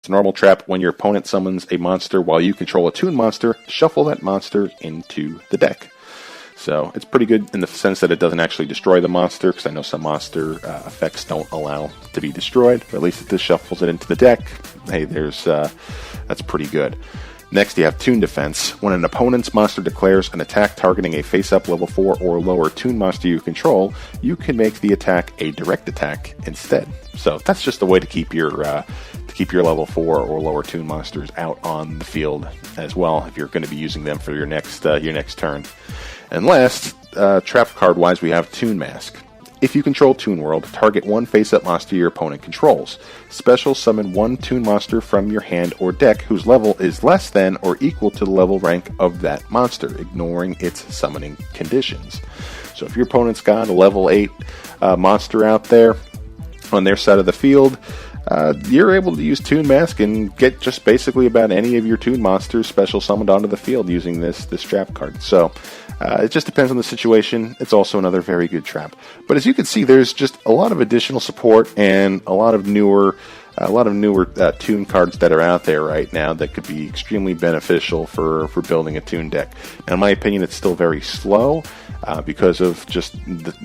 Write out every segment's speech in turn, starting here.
It's a normal trap when your opponent summons a monster while you control a Toon monster. Shuffle that monster into the deck. So it's pretty good in the sense that it doesn't actually destroy the monster, because I know some monster effects don't allow to be destroyed. But at least if this shuffles it into the deck, hey, that's pretty good. Next, you have Toon Defense. When an opponent's monster declares an attack targeting a face-up level 4 or lower Toon monster you control, you can make the attack a direct attack instead. So that's just a way to keep your level 4 or lower Toon monsters out on the field as well, if you're going to be using them for your next turn. And last, trap card-wise, we have Toon Mask. If you control Toon World, target one face-up monster your opponent controls. Special summon one Toon monster from your hand or deck whose level is less than or equal to the level rank of that monster, ignoring its summoning conditions. So if your opponent's got a level 8 monster out there on their side of the field, you're able to use Toon Mask and get just basically about any of your Toon monsters special summoned onto the field using this trap card. So it just depends on the situation. It's also another very good trap. But as you can see, there's just a lot of additional support and a lot of newer Toon cards that are out there right now that could be extremely beneficial for building a Toon deck. Now, in my opinion, it's still very slow because of just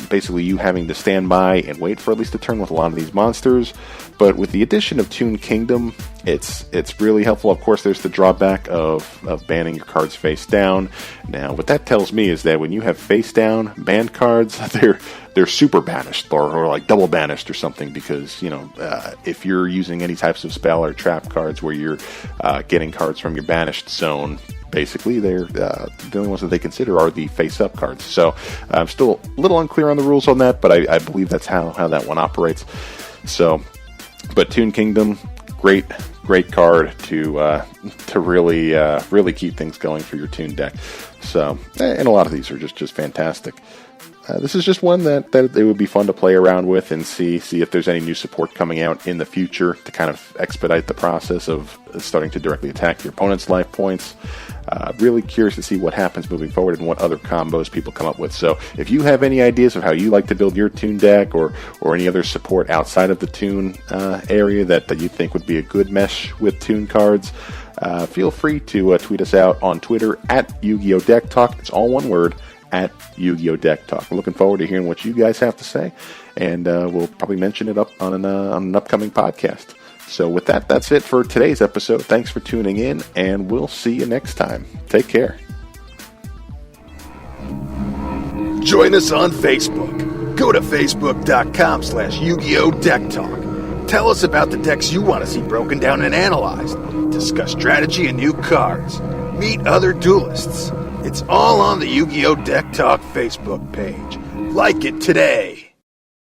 basically you having to stand by and wait for at least a turn with a lot of these monsters. But with the addition of Toon Kingdom, it's really helpful. Of course, there's the drawback of banning your cards face down. Now, what that tells me is that when you have face down banned cards, they're super banished or like double banished or something, because if you're using any types of spell or trap cards where you're getting cards from your banished zone, basically they're the only ones that they consider are the face-up cards. So I'm still a little unclear on the rules on that, but I believe that's how that one operates. So, but Toon Kingdom, great card to really keep things going for your Toon deck. So, and a lot of these are just fantastic. This is just one that it would be fun to play around with and see if there's any new support coming out in the future to kind of expedite the process of starting to directly attack your opponent's life points. Really curious to see what happens moving forward and what other combos people come up with. So if you have any ideas of how you like to build your Toon deck or any other support outside of the Toon area that you think would be a good mesh with Toon cards, feel free to tweet us out on Twitter at YuGiOh Deck Talk. It's all one word, at YuGiOh Deck Talk. We're looking forward to hearing what you guys have to say, and we'll probably mention it up on an upcoming podcast. So with that, that's it for today's episode. Thanks for tuning in, and we'll see you next time. Take care. Join us on Facebook. Go to facebook.com/YuGiOh Deck Talk. Tell us about the decks you want to see broken down and analyzed. Discuss strategy and new cards. Meet other duelists. It's all on the YuGiOh Deck Talk Facebook page. Like it today.